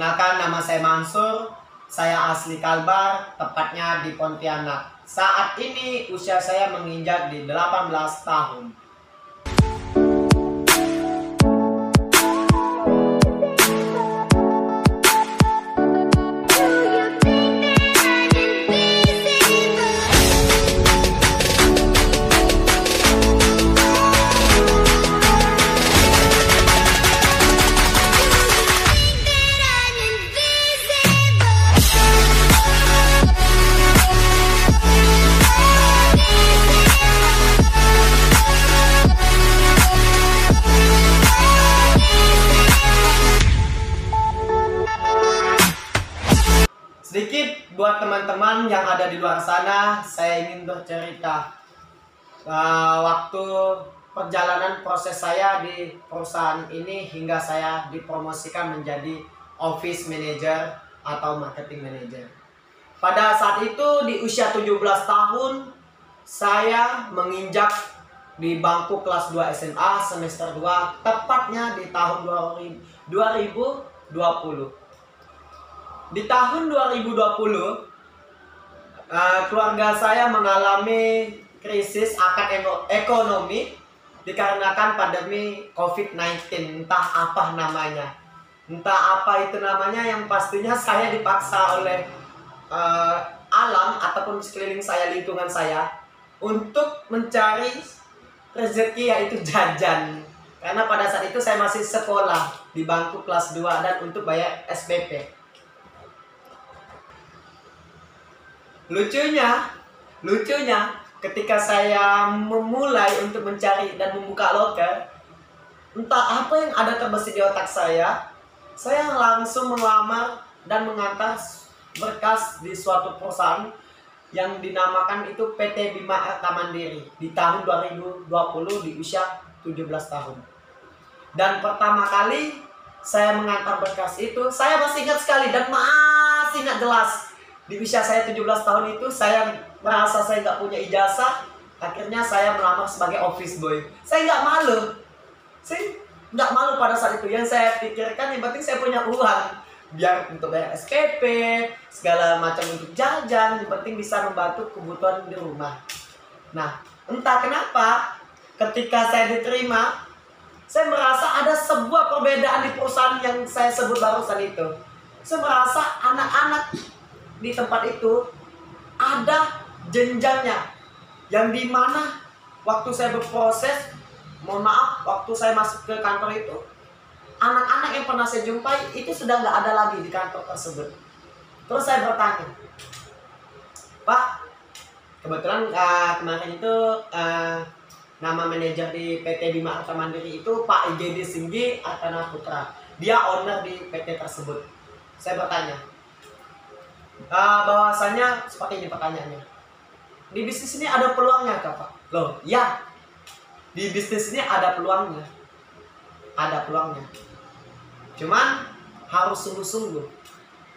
Kenalkan, nama saya Mansur. Saya asli Kalbar, tepatnya di Pontianak. Saat ini usia saya menginjak di 18 tahun. Sedikit buat teman-teman yang ada di luar sana, saya ingin bercerita waktu perjalanan proses saya di perusahaan ini hingga saya dipromosikan menjadi office manager atau marketing manager. Pada saat itu di usia 17 tahun, saya menginjak di bangku kelas 2 SMA semester 2, tepatnya di tahun 2020. Di tahun 2020, keluarga saya mengalami krisis akan ekonomi dikarenakan pandemi COVID-19, entah apa namanya. Entah apa itu namanya, yang pastinya saya dipaksa oleh alam ataupun sekeliling saya, lingkungan saya, untuk mencari rezeki, yaitu jajan. Karena pada saat itu saya masih sekolah di bangku kelas 2 dan untuk bayar SPP. Lucunya, ketika saya memulai untuk mencari dan membuka loker, entah apa yang ada terbesit di otak saya langsung melamar dan mengantar berkas di suatu perusahaan yang dinamakan itu PT Bima Arta Mandiri di tahun 2020 di usia 17 tahun. Dan pertama kali saya mengantar berkas itu, saya masih ingat sekali dan masih ingat jelas. Di usia saya 17 tahun itu, saya merasa saya nggak punya ijazah. Akhirnya saya melamar sebagai office boy. Saya nggak malu. Saya nggak malu pada saat itu. Yang saya pikirkan yang penting saya punya uang. Biar untuk bayar SPP, segala macam untuk jajan. Yang penting bisa membantu kebutuhan di rumah. Nah, entah kenapa ketika saya diterima, saya merasa ada sebuah perbedaan di perusahaan yang saya sebut barusan itu. Saya merasa anak-anak di tempat itu ada jenjangnya, yang dimana waktu saya berproses, mohon maaf, waktu saya masuk ke kantor itu, anak-anak yang pernah saya jumpai itu sudah nggak ada lagi di kantor tersebut. Terus saya bertanya, Pak, kebetulan kemarin itu nama manajer di PT Bima Arta Mandiri itu Pak IGD Singgi Artana Putra. Dia owner di PT tersebut. Saya bertanya, bahwasannya seperti ini pertanyaannya, di bisnis ini ada peluangnya kah, Pak? Loh, ya, di bisnis ini ada peluangnya, cuman harus sungguh-sungguh,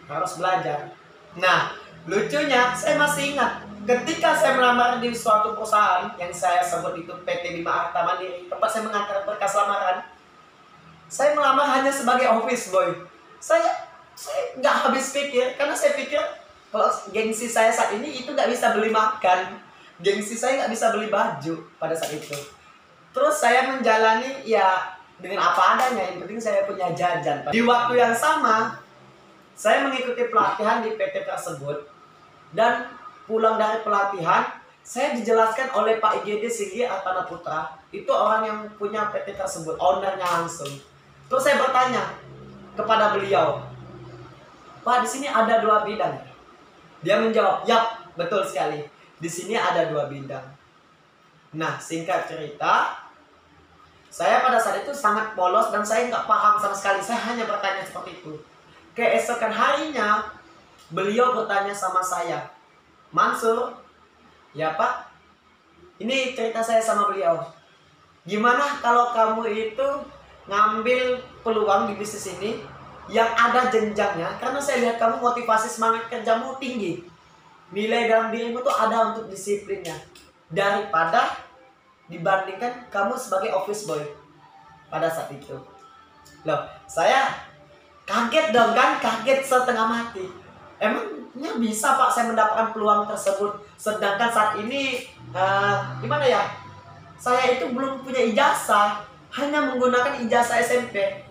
harus belajar. Nah, lucunya saya masih ingat ketika saya melamar di suatu perusahaan yang saya sebut itu PT Bima Arta Mandiri, tempat saya mengantar berkas lamaran. Saya melamar hanya sebagai office boy. Saya nggak habis pikir, karena saya pikir kalau gengsi saya saat ini itu nggak bisa beli makan, gengsi saya nggak bisa beli baju pada saat itu. Terus saya menjalani ya dengan apa adanya, yang penting saya punya jajan. Di waktu yang sama, saya mengikuti pelatihan di PT tersebut, dan pulang dari pelatihan, saya dijelaskan oleh Pak IGD Singgi Artana Putra, itu orang yang punya PT tersebut, ownernya langsung. Terus saya bertanya kepada beliau, Pak, di sini ada 2 bidang. Dia menjawab, yap, betul sekali. Di sini ada 2 bidang. Nah, singkat cerita, saya pada saat itu sangat polos dan saya nggak paham sama sekali. Saya hanya bertanya seperti itu. Keesokan harinya, beliau bertanya sama saya, Mansur, ya Pak, ini cerita saya sama beliau. Gimana kalau kamu itu ngambil peluang di bisnis ini yang ada jenjangnya, karena saya lihat kamu motivasi semangat kerjamu tinggi, nilai dalam dirimu tuh ada untuk disiplinnya, daripada dibandingkan kamu sebagai office boy pada saat itu. Loh, saya Kaget dong kan, kaget setengah mati. Emangnya bisa Pak saya mendapatkan peluang tersebut, sedangkan saat ini gimana ya, saya itu belum punya ijazah, hanya menggunakan ijazah SMP.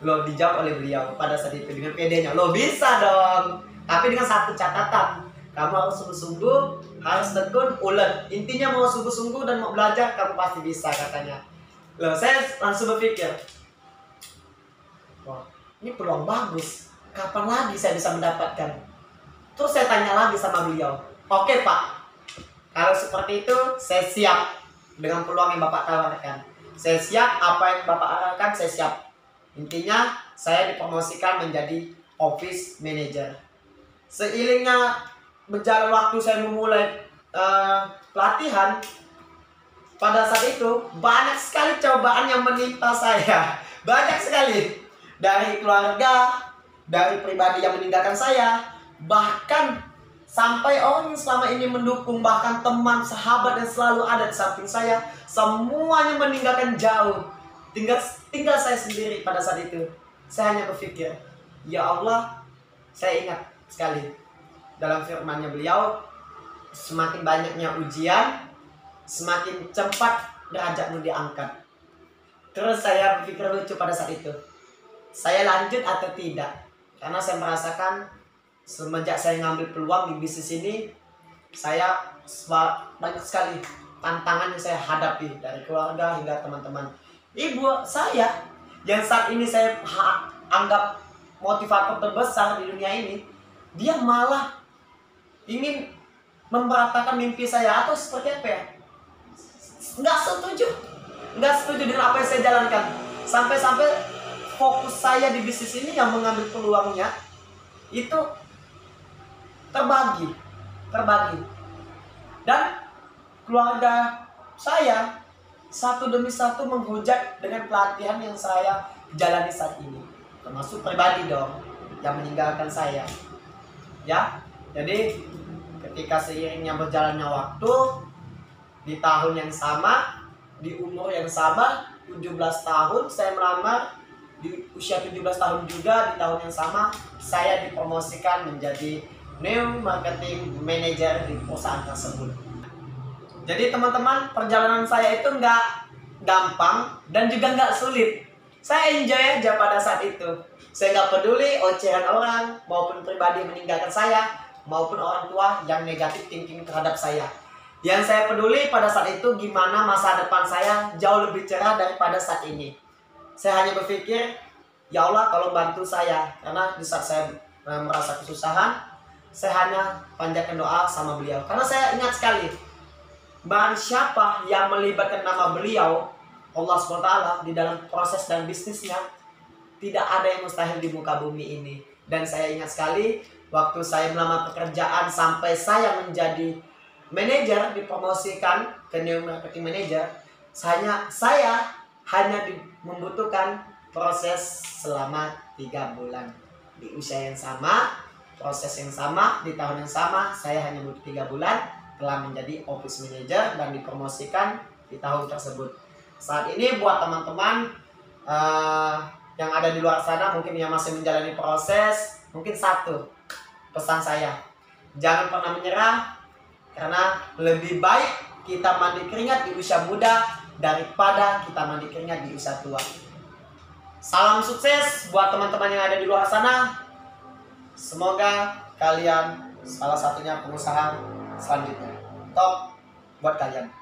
Loh, dijawab oleh beliau pada saat itu dengan pedenya, loh bisa dong, tapi dengan satu catatan, kamu harus sungguh-sungguh, harus tekun, ulet. Intinya mau sungguh-sungguh dan mau belajar, kamu pasti bisa, katanya. Loh, saya langsung berpikir, wah, ini peluang bagus, kapan lagi saya bisa mendapatkan? Terus saya tanya lagi sama beliau, oke Pak, kalau seperti itu saya siap dengan peluang yang Bapak tawarkan. Saya siap, apa yang Bapak arahkan saya siap. Intinya saya dipromosikan menjadi office manager. Seiringnya berjalan waktu, saya memulai pelatihan. Pada saat itu banyak sekali cobaan yang menimpa saya. Banyak sekali. Dari keluarga, dari pribadi yang meninggalkan saya, bahkan sampai orang yang selama ini mendukung, bahkan teman, sahabat yang selalu ada di samping saya, semuanya meninggalkan jauh. Tinggal saya sendiri pada saat itu. Saya hanya berpikir, ya Allah, saya ingat sekali dalam firman-Nya beliau, semakin banyaknya ujian, semakin cepat derajatmu diangkat. Terus saya berpikir lucu pada saat itu, saya lanjut atau tidak? Karena saya merasakan semenjak saya ngambil peluang di bisnis ini, saya banyak sekali tantangan yang saya hadapi dari keluarga hingga teman-teman. Ibu saya yang saat ini saya anggap motivator terbesar di dunia ini, dia malah ingin memberatakan mimpi saya atau seperti apa ya? Nggak setuju dengan apa yang saya jalankan. Sampai-sampai fokus saya di bisnis ini yang mengambil peluangnya itu terbagi. Dan keluarga saya satu demi satu menghujat dengan pelatihan yang saya jalani saat ini, termasuk pribadi dong yang meninggalkan saya. Ya, jadi ketika seiringnya berjalannya waktu, di tahun yang sama, di umur yang sama, 17 tahun saya melamar, di usia 17 tahun juga di tahun yang sama saya dipromosikan menjadi new marketing manager di perusahaan tersebut. Jadi teman-teman, perjalanan saya itu nggak gampang dan juga nggak sulit. Saya enjoy aja pada saat itu. Saya nggak peduli ocehan orang maupun pribadi yang meninggalkan saya, maupun orang tua yang negatif thinking terhadap saya. Yang saya peduli pada saat itu gimana masa depan saya jauh lebih cerah daripada saat ini. Saya hanya berpikir, ya Allah tolong bantu saya. Karena di saat saya merasa kesusahan, saya hanya panjatkan doa sama beliau. Karena saya ingat sekali, barang siapa yang melibatkan nama beliau, Allah SWT, di dalam proses dan bisnisnya, tidak ada yang mustahil di muka bumi ini. Dan saya ingat sekali, waktu saya melamar pekerjaan sampai saya menjadi manajer, dipromosikan ke new marketing manager, saya hanya membutuhkan proses selama 3 bulan. Di usia yang sama, proses yang sama, di tahun yang sama, saya hanya butuh 3 bulan telah menjadi office manager dan dipromosikan di tahun tersebut. Saat ini buat teman-teman yang ada di luar sana mungkin yang masih menjalani proses, mungkin satu pesan saya, jangan pernah menyerah, karena lebih baik kita mandi keringat di usia muda daripada kita mandi keringat di usia tua. Salam sukses buat teman-teman yang ada di luar sana. Semoga kalian salah satunya pengusaha selanjutnya. Top buat kalian.